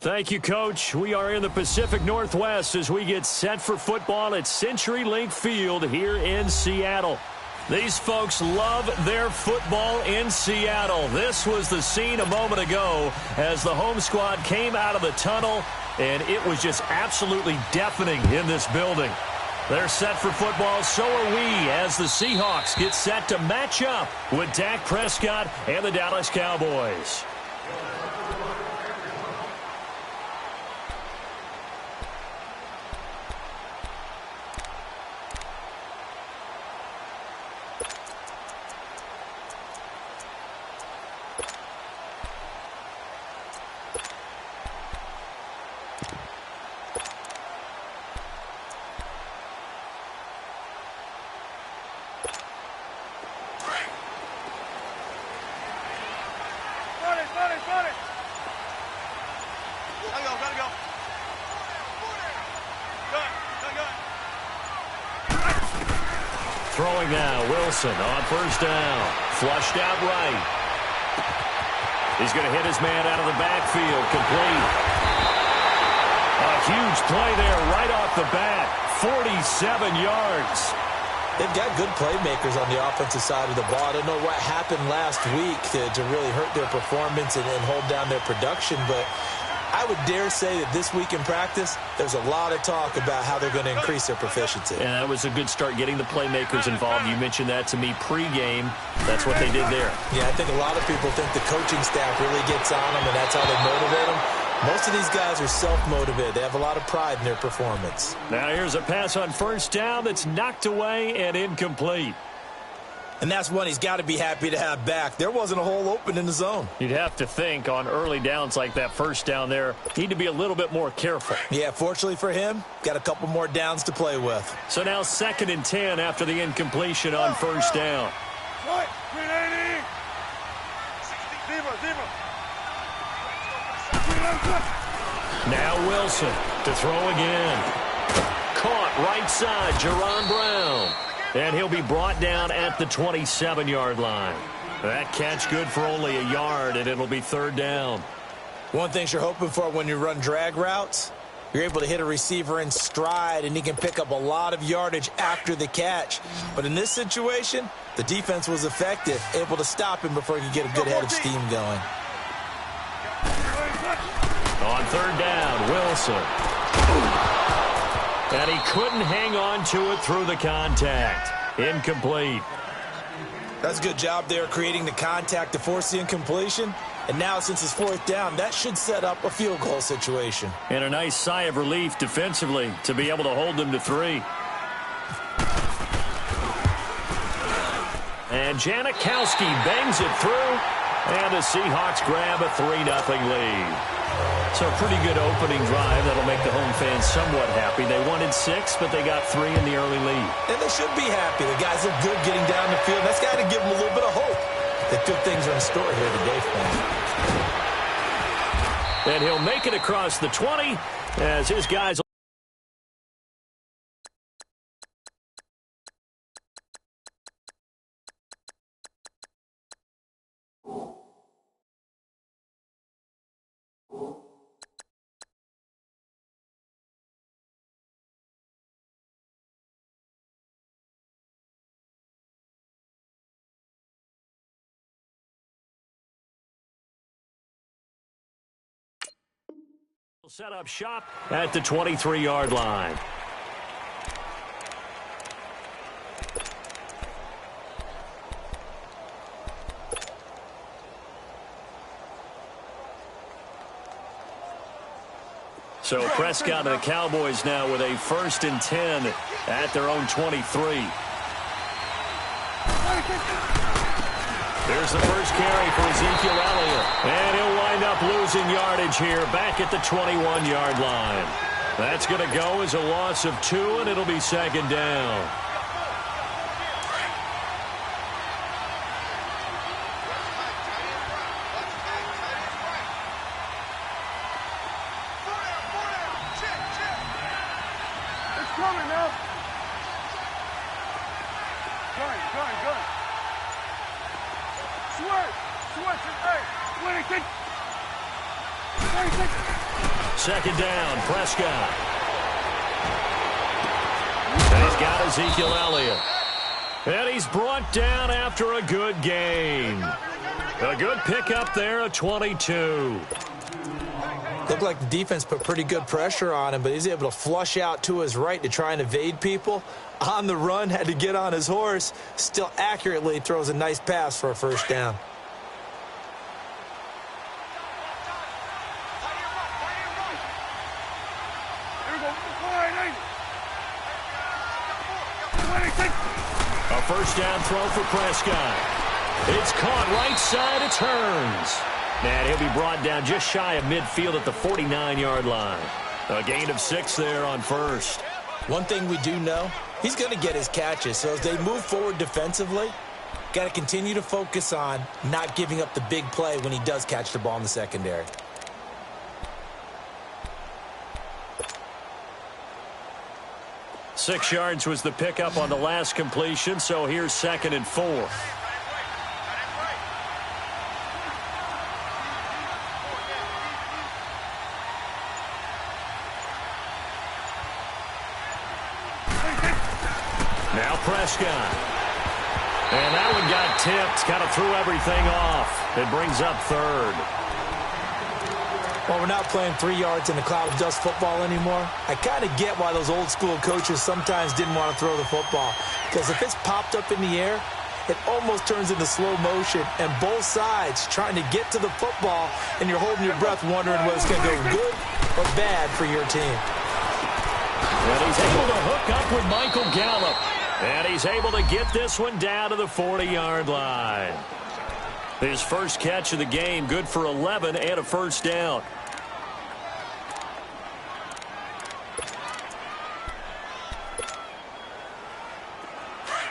Thank you, Coach. We are in the Pacific Northwest as we get set for football at CenturyLink Field here in Seattle. These folks love their football in Seattle. This was the scene a moment ago as the home squad came out of the tunnel, and it was just absolutely deafening in this building. They're set for football, so are we, as the Seahawks get set to match up with Dak Prescott and the Dallas Cowboys. Throwing now, Wilson on first down. Flushed out right. He's going to hit his man out of the backfield. Complete. A huge play there right off the bat. 47 yards. They've got good playmakers on the offensive side of the ball. I don't know what happened last week to really hurt their performance and hold down their production, but I would dare say that this week in practice, there's a lot of talk about how they're going to increase their proficiency. And that was a good start, getting the playmakers involved. You mentioned that to me pregame. That's what they did there. Yeah, I think a lot of people think the coaching staff really gets on them, and that's how they motivate them. Most of these guys are self-motivated. They have a lot of pride in their performance. Now here's a pass on first down that's knocked away and incomplete. And that's one he's got to be happy to have back. There wasn't a hole open in the zone. You'd have to think on early downs like that first down there, need to be a little bit more careful. Yeah, fortunately for him, got a couple more downs to play with. So now 2nd and 10 after the incompletion on first down. Now Wilson to throw again. Caught right side, Jerron Brown. And he'll be brought down at the 27-yard line. That catch good for only a yard, and it'll be 3rd down. One thing you're hoping for when you run drag routes, you're able to hit a receiver in stride, and he can pick up a lot of yardage after the catch. But in this situation, the defense was effective, able to stop him before he could get a good head of steam going. On 3rd down, Wilson. And he couldn't hang on to it through the contact. Incomplete. That's a good job there creating the contact to force the incompletion. And now since it's 4th down, that should set up a field goal situation. And a nice sigh of relief defensively to be able to hold them to 3. And Janikowski bangs it through. And the Seahawks grab a 3-0 lead. So a pretty good opening drive that'll make the home fans somewhat happy. They wanted 6, but they got 3 in the early lead. And they should be happy. The guys look good getting down the field. That's got to give them a little bit of hope that good things are in store here today for them. And he'll make it across the 20 as his guys... set up shop at the 23-yard line. So Prescott and the Cowboys now with a 1st and 10 at their own 23. There's the first carry for Ezekiel Elliott. And he'll wind up losing yardage here back at the 21-yard line. That's going to go as a loss of 2, and it'll be 2nd down. It's coming now. Good. Switch, hey, 26. second down, Prescott. And he's got Ezekiel Elliott. And he's brought down after a good gain. A good pickup there at 22. Looked like the defense put pretty good pressure on him, but he's able to flush out to his right to try and evade people. On the run, had to get on his horse. Still accurately throws a nice pass for a first down. A first down throw for Prescott. It's caught right side. It turns. And he'll be brought down just shy of midfield at the 49-yard line. A gain of 6 there on first. One thing we do know, he's going to get his catches. So as they move forward defensively, got to continue to focus on not giving up the big play when he does catch the ball in the secondary. Six yards was the pickup on the last completion, so here's 2nd and 4. Now Prescott. And that one got tipped, kind of threw everything off. It brings up 3rd. Well, we're not playing 3 yards in a cloud of dust football anymore. I kind of get why those old school coaches sometimes didn't want to throw the football. Because if it's popped up in the air, it almost turns into slow motion. And both sides trying to get to the football, and you're holding your breath wondering whether it's going to go good or bad for your team. And he's able to hook up with Michael Gallup. And he's able to get this one down to the 40-yard line. His first catch of the game, good for 11 and a first down.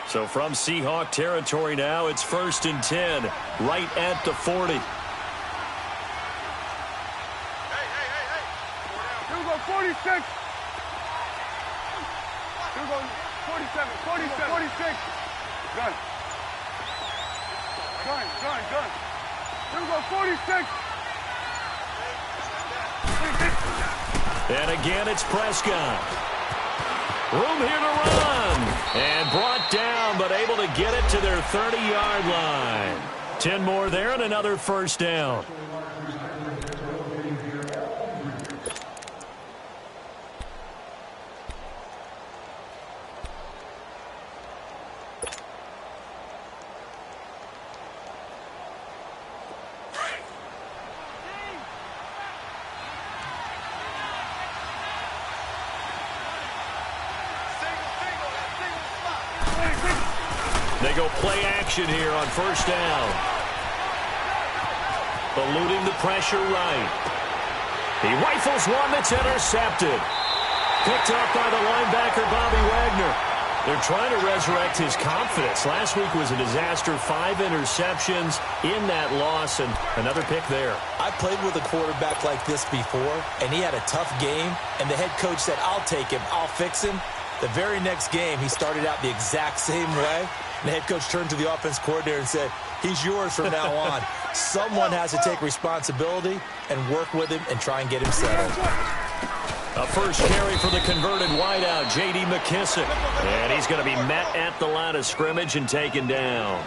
So from Seahawk territory now, it's 1st and 10, right at the 40. Here we go, 46. Here we go, 47, 46. Gun. Gun. Here we go, 46. And again, it's Prescott. Room here to run. And brought down, but able to get it to their 30-yard line. 10 more there and another first down. They go play action here on first down. Eluding the pressure right. He rifles one that's intercepted. Picked up by the linebacker, Bobby Wagner. They're trying to resurrect his confidence. Last week was a disaster. 5 interceptions in that loss, and another pick there. I played with a quarterback like this before, and he had a tough game, and the head coach said, I'll take him, I'll fix him. The very next game, he started out the exact same way. And the head coach turned to the offense coordinator and said, he's yours from now on. Someone has to take responsibility and work with him and try and get him settled. A first carry for the converted wideout, J.D. McKissick. And he's going to be met at the line of scrimmage and taken down.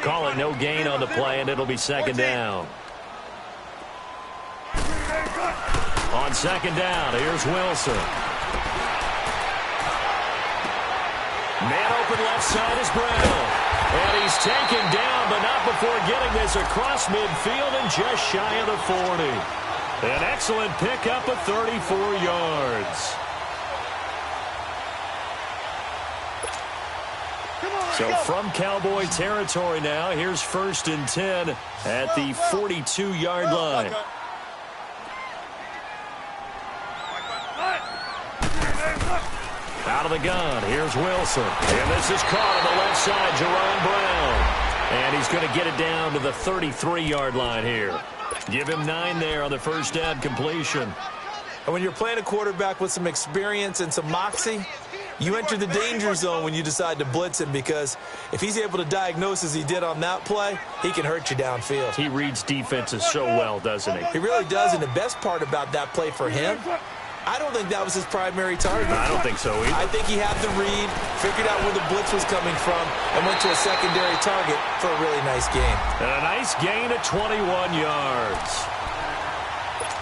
Calling no gain on the play, and it'll be second down. On second down, here's Wilson. Man open left side is Brown. And he's taken down, but not before getting this across midfield and just shy of the 40. An excellent pickup of 34 yards. So from Cowboy territory now, here's 1st and 10 at the 42-yard line. Out of the gun, here's Wilson. And this is caught on the left side, Jerron Brown. And he's going to get it down to the 33-yard line here. Give him 9 there on the first down completion. And when you're playing a quarterback with some experience and some moxie, You enter the danger zone when you decide to blitz him, because if he's able to diagnose as he did on that play, he can hurt you downfield. He reads defenses so well, doesn't he? He really does, and the best part about that play for him, I don't think that was his primary target. I don't think so either. I think he had the read, figured out where the blitz was coming from, and went to a secondary target for a really nice gain. And a nice gain of 21 yards.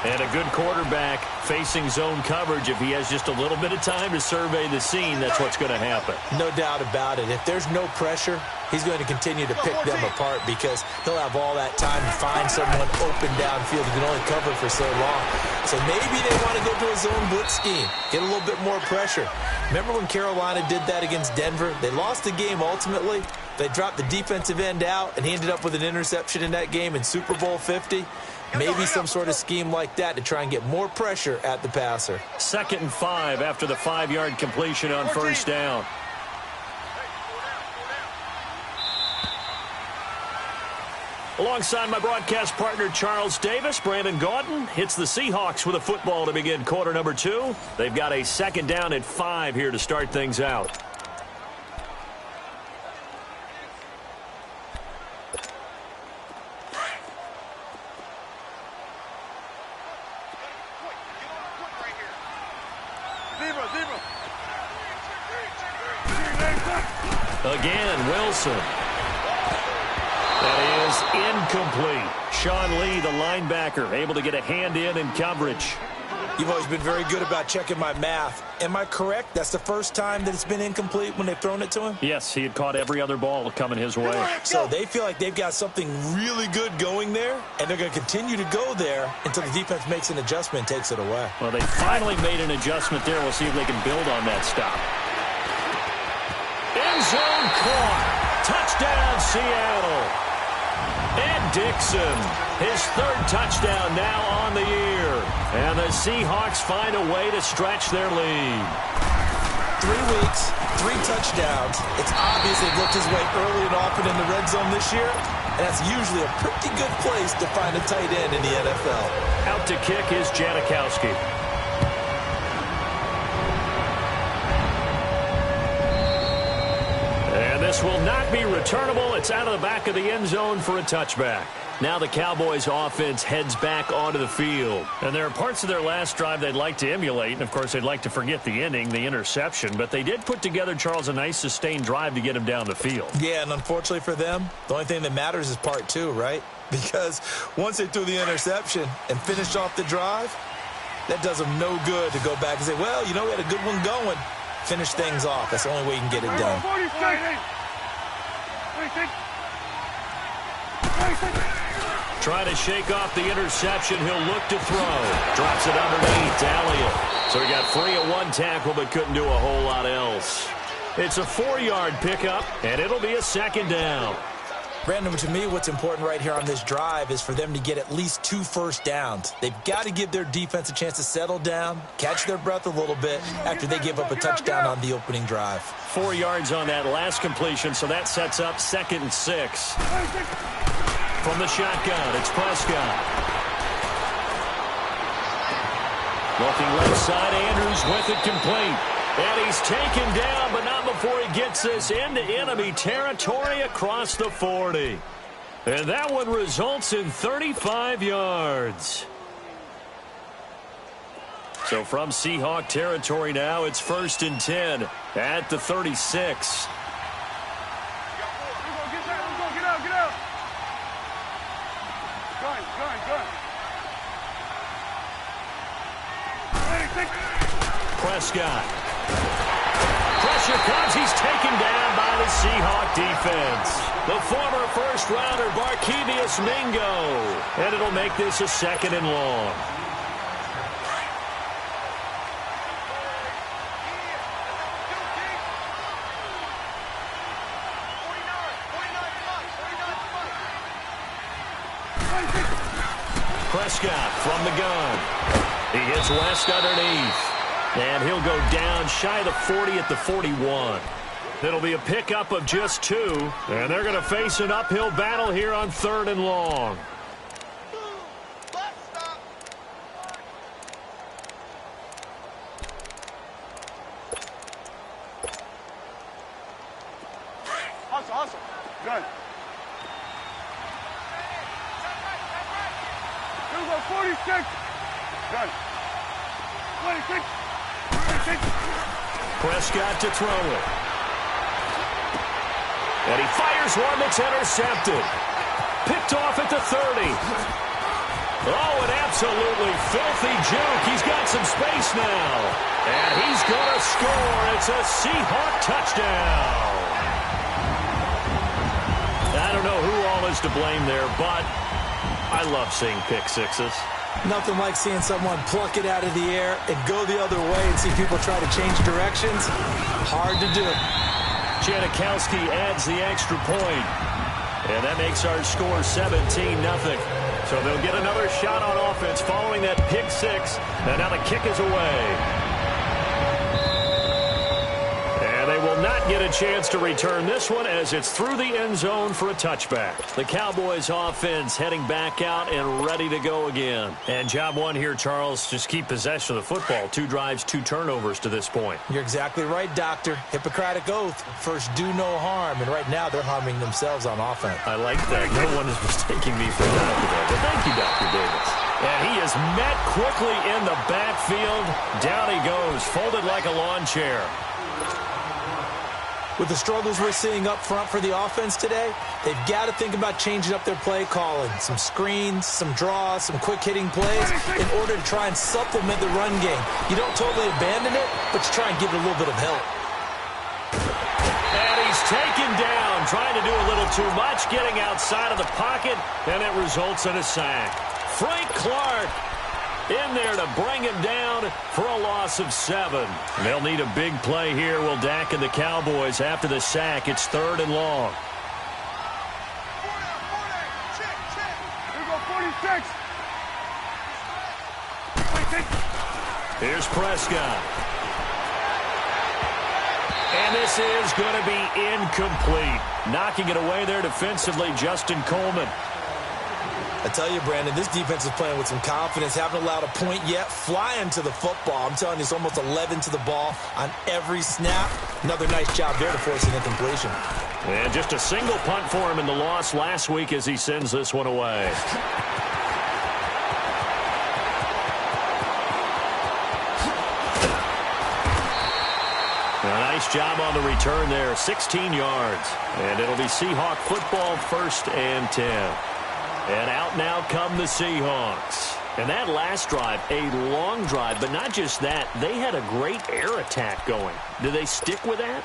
And a good quarterback facing zone coverage. If he has just a little bit of time to survey the scene, that's what's going to happen. No doubt about it. If there's no pressure, he's going to continue to pick them apart, because he'll have all that time to find someone open downfield. He can only cover for so long. So maybe they want to go to a zone blitz scheme, get a little bit more pressure. Remember when Carolina did that against Denver? They lost the game ultimately. They dropped the defensive end out, and he ended up with an interception in that game in Super Bowl 50. Maybe some sort of scheme like that to try and get more pressure at the passer. 2nd and 5 after the 5-yard completion on first down. Alongside my broadcast partner, Charles Davis, Brandon Gaudin hits the Seahawks with a football to begin quarter number 2. They've got a 2nd down at 5 here to start things out. Again, Wilson. That is incomplete. Sean Lee, the linebacker, able to get a hand in coverage. You've always been very good about checking my math. Am I correct? That's the first time that it's been incomplete when they've thrown it to him? Yes, he had caught every other ball coming his way. So they feel like they've got something really good going there, and they're going to continue to go there until the defense makes an adjustment and takes it away. Well, they finally made an adjustment there. We'll see if they can build on that stop. End zone caught. Touchdown, Seattle. Ed Dixon, his 3rd touchdown now on the year. And the Seahawks find a way to stretch their lead. 3 weeks, 3 touchdowns. It's obvious they've looked his way early and often in the red zone this year. And that's usually a pretty good place to find a tight end in the NFL. Out to kick is Janikowski. And this will not be returnable. It's out of the back of the end zone for a touchback. Now the Cowboys offense heads back onto the field. And there are parts of their last drive they'd like to emulate. And, of course, they'd like to forget the ending, the interception. But they did put together, Charles, a nice sustained drive to get him down the field. Yeah, and unfortunately for them, the only thing that matters is part 2, right? Because once they threw the interception and finished off the drive, that does them no good to go back and say, well, you know, we had a good one going. Finish things off. That's the only way you can get it done. Trying to shake off the interception. He'll look to throw. Drops it underneath to Elliott. So he got free at 1 tackle but couldn't do a whole lot else. It's a 4-yard pickup, and it'll be a 2nd down. Brandon, to me, what's important right here on this drive is for them to get at least 2 first downs. They've got to give their defense a chance to settle down, catch their breath a little bit after they give up a touchdown on the opening drive. 4 yards on that last completion, so that sets up 2nd and 6. From the shotgun, it's Prescott. Looking left side, Andrews with it complete. And he's taken down, but not before he gets this into enemy territory across the 40. And that one results in 35 yards. So from Seahawk territory now, it's 1st and 10 at the 36. Prescott. Pressure comes. He's taken down by the Seahawk defense. The former first-rounder, Barkevious Mingo. And it'll make this a 2nd and long. Prescott from the gun. He hits West underneath. And he'll go down shy of the 40 at the 41. It'll be a pickup of just 2. And they're going to face an uphill battle here on 3rd and long. 46. Done. 26. 26. Prescott to throw it. And he fires one that's intercepted. Picked off at the 30. Oh, an absolutely filthy juke. He's got some space now. And he's going to score. It's a Seahawk touchdown. I don't know who all is to blame there, but I love seeing pick sixes. Nothing like seeing someone pluck it out of the air and go the other way and see people try to change directions. Hard to do. Nckinnis adds the extra point. And that makes our score 17-0. So they'll get another shot on offense following that pick six. And now the kick is away. And they will not get a chance to return this one as it's through the end zone for a touchback. The Cowboys offense heading back out and ready to go again. And job one here, Charles, just keep possession of the football. 2 drives, 2 turnovers to this point. You're exactly right, Doctor. Hippocratic oath. First, do no harm. And right now, they're harming themselves on offense. I like that. No one is mistaking me for that. But thank you, Dr. Davis. And he is met quickly in the backfield. Down he goes, folded like a lawn chair. With the struggles we're seeing up front for the offense today, they've got to think about changing up their play calling. Some screens, some draws, some quick-hitting plays in order to try and supplement the run game. You don't totally abandon it, but you try and give it a little bit of help. And he's taken down, trying to do a little too much, getting outside of the pocket, and it results in a sack. Frank Clark in there to bring him down for a loss of 7. They'll need a big play here, will Dak and the Cowboys after the sack. It's 3rd and long. Here we go, 46. 26. Here's Prescott. And this is going to be incomplete. Knocking it away there defensively, Justin Coleman. I tell you, Brandon, this defense is playing with some confidence. Haven't allowed a point yet. Flying to the football. I'm telling you, it's almost 11 to the ball on every snap. Another nice job there to force an incompletion. And just a single punt for him in the loss last week as he sends this one away. A nice job on the return there. 16 yards. And it'll be Seahawk football, 1st and 10. And out now come the Seahawks. And that last drive, a long drive, but not just that. They had a great air attack going. Do they stick with that?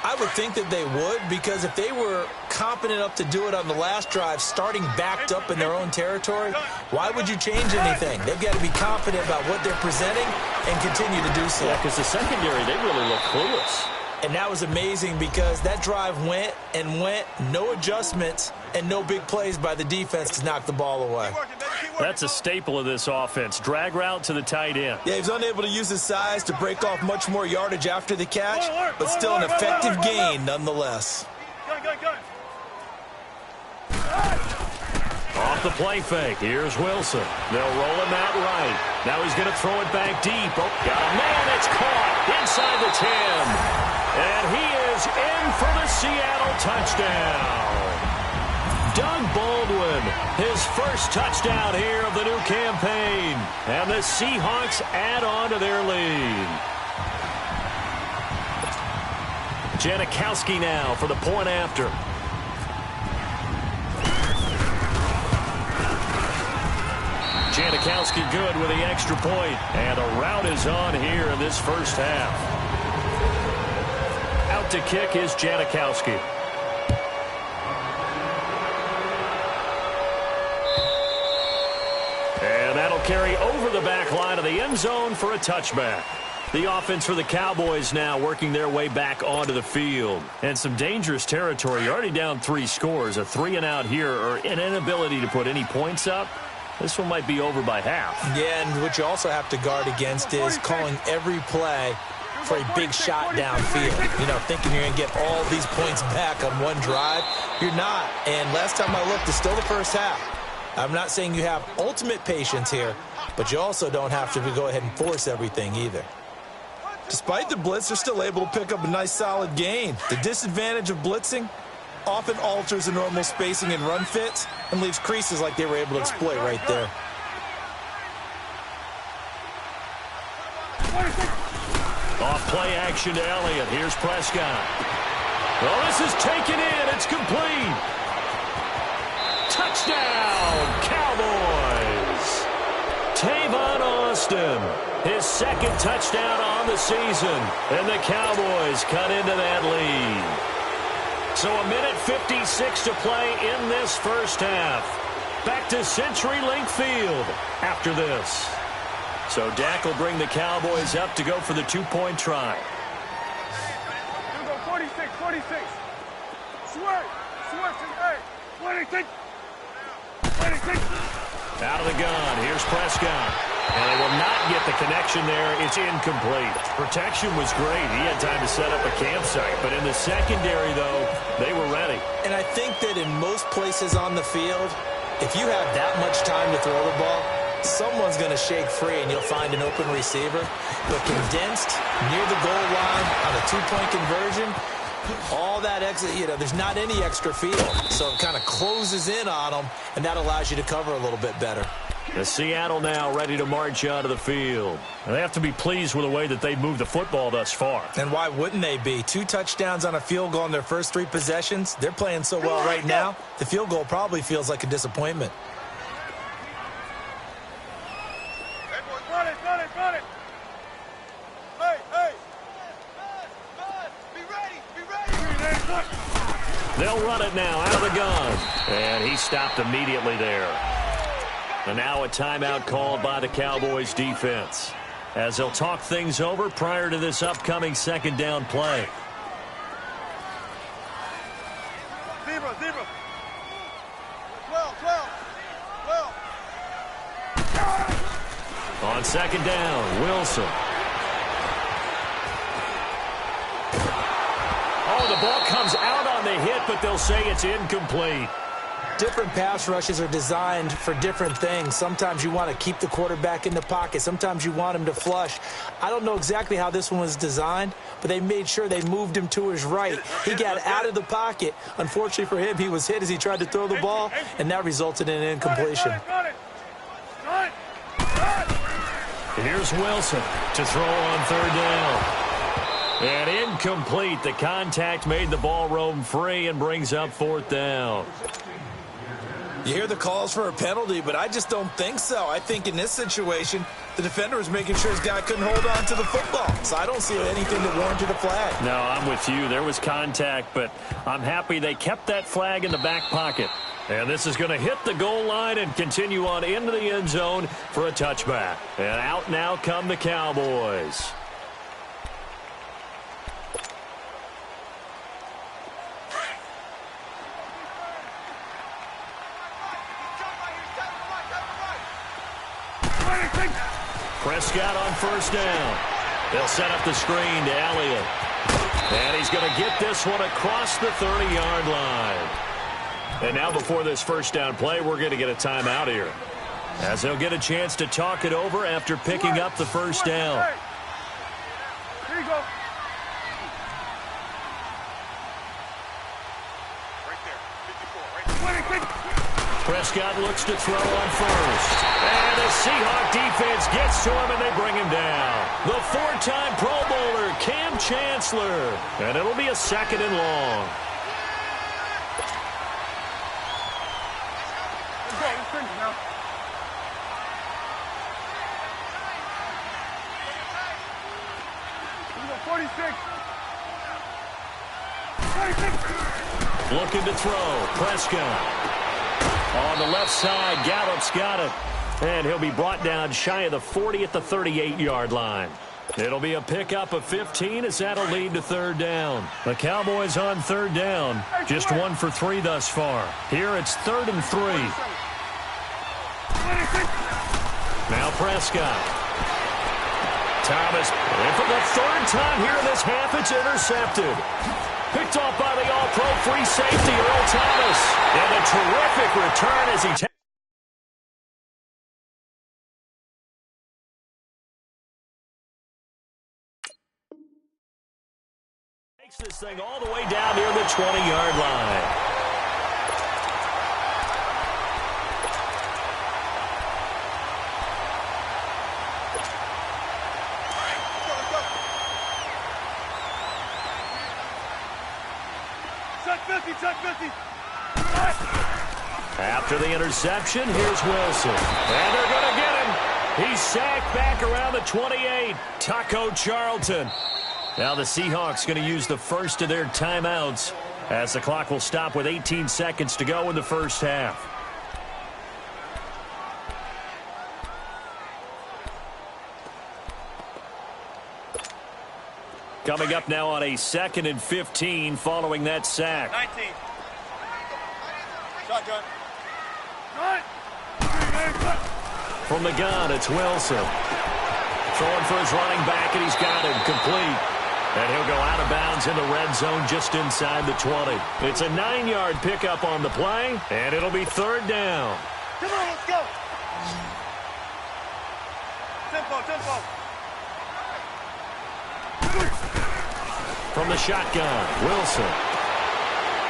I would think that they would, because if they were competent enough to do it on the last drive, starting backed up in their own territory, why would you change anything? They've got to be confident about what they're presenting and continue to do so. Yeah, because the secondary, they really look clueless. And that was amazing because that drive went and went, no adjustments, and no big plays by the defense to knock the ball away. That's a staple of this offense. Drag route to the tight end. Yeah, he's unable to use his size to break off much more yardage after the catch, but still an effective gain nonetheless. Off the play fake. Here's Wilson. They'll roll him out right. Now he's going to throw it back deep. Oh, got a man. It's caught inside the 10. And he is in for the Seattle touchdown. Doug Baldwin, his first touchdown here of the new campaign. And the Seahawks add on to their lead. Nckinnis now for the point after. Nckinnis good with the extra point. And a rout is on here in this first half. Out to kick is Nckinnis. And that'll carry over the back line of the end zone for a touchback. The offense for the Cowboys now working their way back onto the field. And some dangerous territory. You're already down 3 scores. A 3-and-out here or an inability to put any points up. This one might be over by half. Yeah, and what you also have to guard against is calling every play for a big shot downfield. You know, thinking you're going to get all these points back on one drive. You're not. And last time I looked, it's still the first half. I'm not saying you have ultimate patience here, but you also don't have to go ahead and force everything either. Despite the blitz, they're still able to pick up a nice solid gain. The disadvantage of blitzing often alters the normal spacing and run fits and leaves creases like they were able to exploit right there. Off play action to Elliott. Here's Prescott. Well, this is taken in. It's complete. Touchdown, Cowboys. Tavon Austin, his second touchdown on the season, and the Cowboys cut into that lead. So a minute 56 to play in this first half. Back to CenturyLink Field after this. So Dak will bring the Cowboys up to go for the two-point try. You go 46, 46. Switch, hey, 26. 26. Out of the gun, here's Prescott. And they will not get the connection there. It's incomplete. Protection was great. He had time to set up a campsite. But in the secondary, though, they were ready. And I think that in most places on the field, if you have that much time to throw the ball, someone's going to shake free and you'll find an open receiver. But condensed, near the goal line, on a two-point conversion, all that extra, there's not any extra field. So it kind of closes in on them, and that allows you to cover a little bit better. The Seattle now ready to march out of the field. And they have to be pleased with the way that they've moved the football thus far. And why wouldn't they be? 2 touchdowns on a field goal in their first 3 possessions. They're playing so well right now, the field goal probably feels like a disappointment. Run it. Hey. Be ready. They'll run it now out of the gun. And he stopped immediately there. And now a timeout called by the Cowboys defense, as they'll talk things over prior to this upcoming second down play. Zebra. 12. On second down, Wilson. Oh, the ball comes out on the hit, but they'll say it's incomplete. Different pass rushes are designed for different things. Sometimes you want to keep the quarterback in the pocket. Sometimes you want him to flush. I don't know exactly how this one was designed, but they made sure they moved him to his right. He got out of the pocket. Unfortunately for him, he was hit as he tried to throw the ball, and that resulted in an incompletion. Here's Wilson to throw on third down. And incomplete. The contact made the ball roam free and brings up fourth down. You hear the calls for a penalty, but I just don't think so. I think in this situation, the defender was making sure his guy couldn't hold on to the football. So I don't see anything that warranted a flag. No, I'm with you. There was contact, but I'm happy they kept that flag in the back pocket. And this is going to hit the goal line and continue on into the end zone for a touchback. And out now come the Cowboys. Prescott on first down. They'll set up the screen to Elliott. And he's going to get this one across the 30-yard line. And now before this first down play, we're going to get a timeout here, as they'll get a chance to talk it over after picking up the first down. Here you go. Right there, 54, right there. Prescott looks to throw on first. And the Seahawk defense gets to him, and they bring him down. The 4-time Pro Bowler, Cam Chancellor. And it'll be a second and long. Let's finish now. Here we go, 46. 46. Looking to throw. Prescott. On the left side, Gallup's got it. And he'll be brought down shy of the 40 at the 38-yard line. It'll be a pickup of 15 as that'll lead to third down. The Cowboys on third down. Just 1 for 3 thus far. Here it's 3rd and 3. Now Prescott. Thomas. And for the 3rd time here in this half, it's intercepted. Picked off by the all-pro free safety, Earl Thomas. And a terrific return as he takes this thing all the way down near the 20-yard line. After the interception, here's Wilson. And they're going to get him. He's sacked back around the 28. Taco Charlton. Now the Seahawks going to use the first of their timeouts as the clock will stop with 18 seconds to go in the first half. Coming up now on a 2nd and 15 following that sack. 19. Shotgun. From the gun, it's Wilson. Throwing for his running back, and he's got him complete. And he'll go out of bounds in the red zone just inside the 20. It's a 9-yard pickup on the play, and it'll be 3rd down. Come on, let's go. Tempo. From the shotgun, Wilson.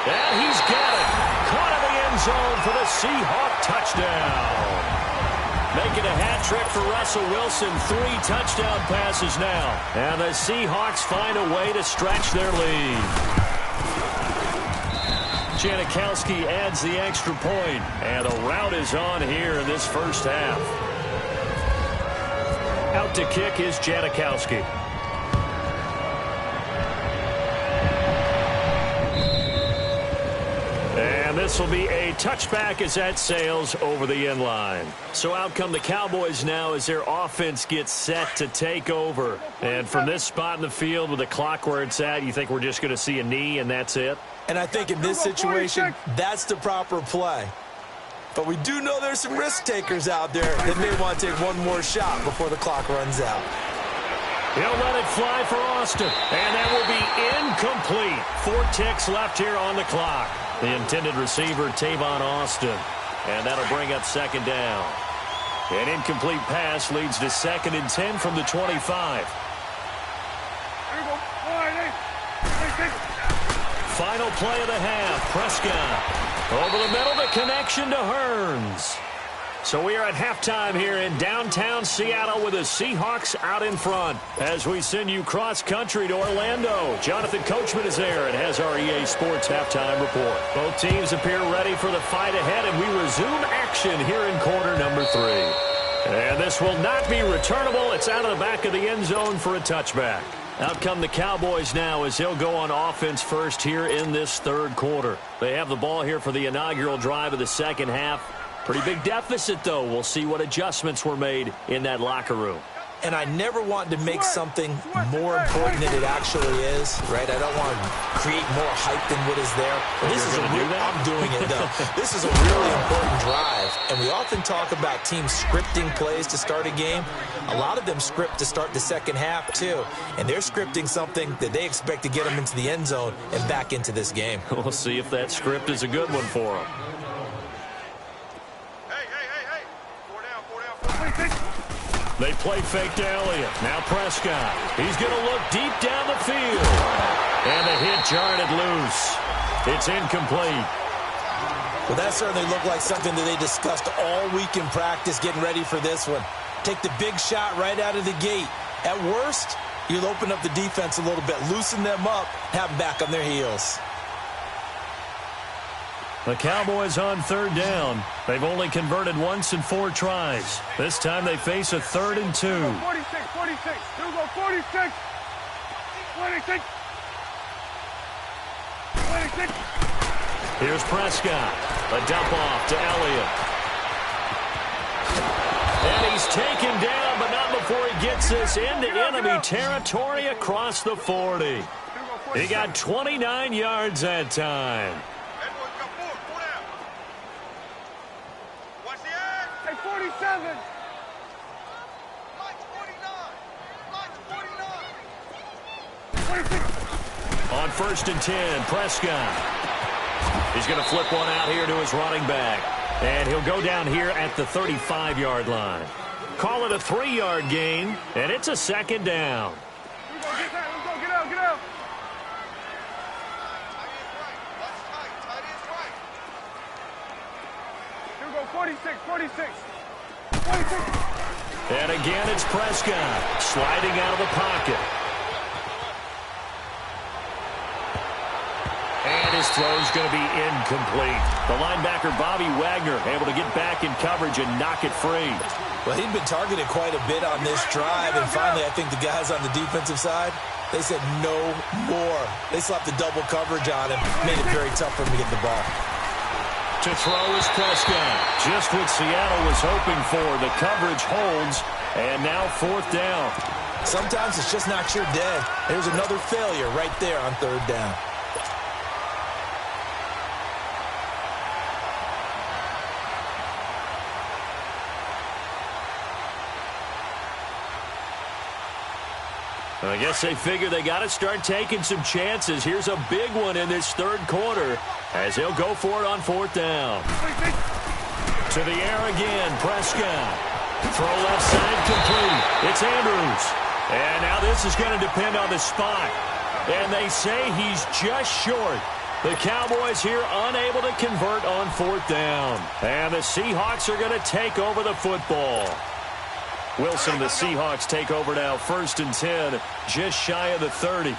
And he's got it. Caught in the end zone for the Seahawk touchdown. Making a hat trick for Russell Wilson. 3 touchdown passes now. And the Seahawks find a way to stretch their lead. Nckinnis adds the extra point. And the rout is on here in this first half. Out to kick is Nckinnis. And this will be a touchback as that sails over the end line. So out come the Cowboys now as their offense gets set to take over. And from this spot in the field with the clock where it's at, you think we're just going to see a knee and that's it? And I think in this situation, that's the proper play. But we do know there's some risk takers out there that may want to take one more shot before the clock runs out. He'll let it fly for Austin. And that will be incomplete. 4 ticks left here on the clock. The intended receiver, Tavon Austin. And that'll bring up 2nd down. An incomplete pass leads to 2nd and 10 from the 25. Final play of the half. Prescott. Over the middle, the connection to Hearns. So we are at halftime here in downtown Seattle with the Seahawks out in front. As we send you cross-country to Orlando, Jonathan Coachman is there and has our EA Sports halftime report. Both teams appear ready for the fight ahead, and we resume action here in quarter number 3. And this will not be returnable. It's out of the back of the end zone for a touchback. Out come the Cowboys now as they'll go on offense first here in this 3rd quarter. They have the ball here for the inaugural drive of the second half. Pretty big deficit, though. We'll see what adjustments were made in that locker room. And I never want to make something more important than it actually is, right? I don't want to create more hype than what is there. This is I'm doing it, though. This is a really important drive. And we often talk about teams scripting plays to start a game. A lot of them script to start the second half, too. And they're scripting something that they expect to get them into the end zone and back into this game. We'll see if that script is a good one for them. They play fake to Elliott. Now Prescott. He's going to look deep down the field. And the hit jarred it loose. It's incomplete. Well, that certainly looked like something that they discussed all week in practice getting ready for this one. Take the big shot right out of the gate. At worst, you'll open up the defense a little bit, loosen them up, have them back on their heels. The Cowboys on 3rd down. They've only converted once in 4 tries. This time they face a 3rd and 2. 46. Here we go, 46. 26. Here's Prescott. A dump off to Elliott. And he's taken down, but not before he gets this into enemy territory across the 40. He got 29 yards that time. 47. On 1st and 10, Prescott. He's going to flip one out here to his running back. And he'll go down here at the 35-yard line. Call it a 3-yard gain, and it's a 2nd down. Let's go, get out. Here we go, 46. And again, it's Prescott sliding out of the pocket. And This throw is going to be incomplete. The linebacker, Bobby Wagner, able to get back in coverage and knock it free. Well, he'd been targeted quite a bit on this drive, and finally I think the guys on the defensive side, they said no more. They slapped the double coverage on him, made it very tough for him to get the ball. To throw is Prescott. Just what Seattle was hoping for. The coverage holds, and now 4th down. Sometimes it's just not your day. There's another failure right there on 3rd down. I guess they figure they got to start taking some chances. Here's a big one in this 3rd quarter as he'll go for it on 4th down. To the air again, Prescott. Throw left side complete. It's Andrews. And now this is going to depend on the spot. And they say he's just short. The Cowboys here unable to convert on 4th down. And the Seahawks are going to take over the football. Wilson, the Seahawks take over now, 1st and 10, just shy of the 30.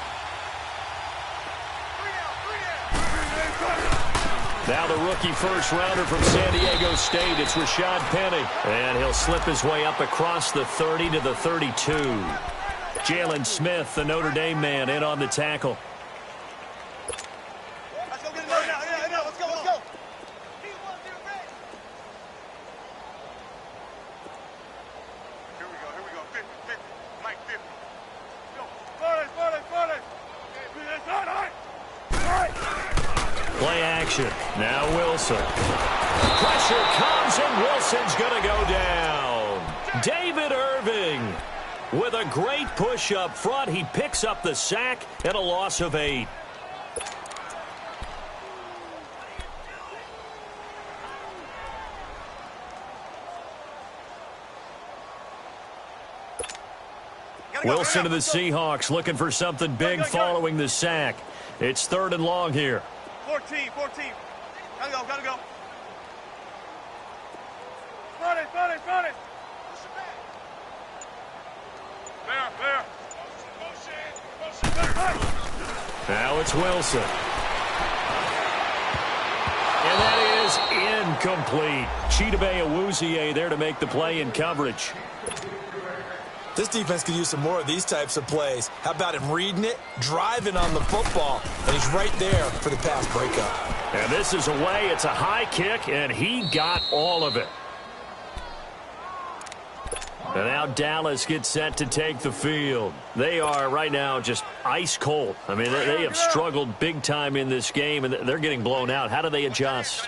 Now the rookie first-rounder from San Diego State, it's Rashad Penny. And he'll slip his way up across the 30 to the 32. Jalen Smith, the Notre Dame man, in on the tackle. Let's go get it now. Let's go. Here we go. 50. Mike, 50. Go. Forward. It's not high. Play action. Now Wilson. Pressure comes, and Wilson's going to go down. David Irving with a great push up front. He picks up the sack and a loss of 8. Wilson to the Seahawks looking for something big following the sack. It's 3rd and long here. 14. Gotta go. Front it. There. Now it's Wilson. And that is incomplete. Chidobe Awuzie there to make the play in coverage. This defense could use some more of these types of plays. How about him reading it, driving on the football, and he's right there for the pass breakup. And this is away. It's a high kick, and he got all of it. And now Dallas gets set to take the field. They are right now just ice cold. I mean, they have struggled big time in this game, and they're getting blown out. How do they adjust?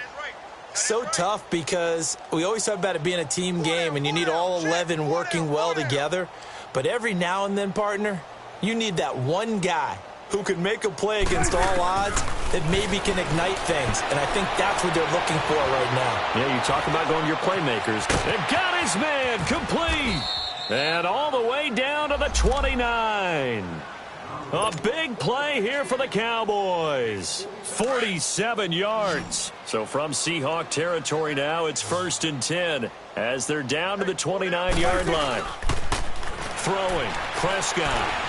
So tough because we always talk about it being a team game, and you need all 11 working well together. But every now and then, partner, you need that one guy who can make a play against all odds that maybe can ignite things. And I think that's what they're looking for right now. Yeah, you talk about going to your playmakers. And got his man complete. And all the way down to the 29. A big play here for the Cowboys. 47 yards. So from Seahawk territory now, it's 1st and 10 as they're down to the 29-yard line. Throwing, Prescott.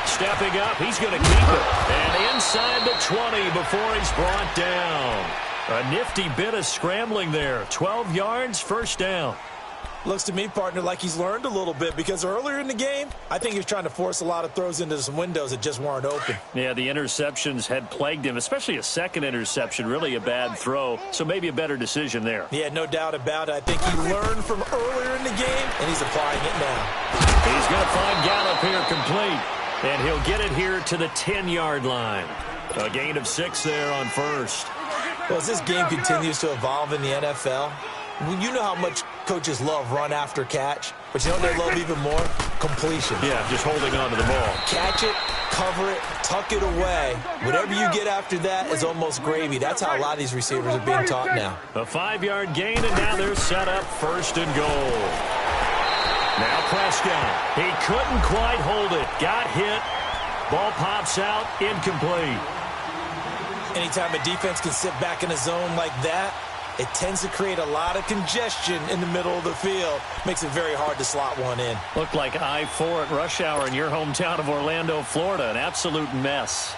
Stepping up, he's going to keep it. And inside the 20 before he's brought down. A nifty bit of scrambling there. 12 yards, 1st down. Looks to me, partner, like he's learned a little bit because earlier in the game, I think he was trying to force a lot of throws into some windows that just weren't open. Yeah, the interceptions had plagued him, especially a second interception, really a bad throw, so maybe a better decision there. Yeah, no doubt about it. I think he learned from earlier in the game, and he's applying it now. He's going to find Gallup here complete, and he'll get it here to the 10-yard line. A gain of 6 there on 1st. Well, as this game continues to evolve in the NFL, you know how much coaches love run after catch, but you know what they love even more? Completion. Yeah, just holding on to the ball. Catch it, cover it, tuck it away. Whatever you get after that is almost gravy. That's how a lot of these receivers are being taught now. A 5-yard gain, and now they're set up 1st and goal. Now Prescott. He couldn't quite hold it. Got hit. Ball pops out. Incomplete. Anytime a defense can sit back in a zone like that, it tends to create a lot of congestion in the middle of the field. Makes it very hard to slot one in. Looked like I-4 at rush hour in your hometown of Orlando, Florida. An absolute mess.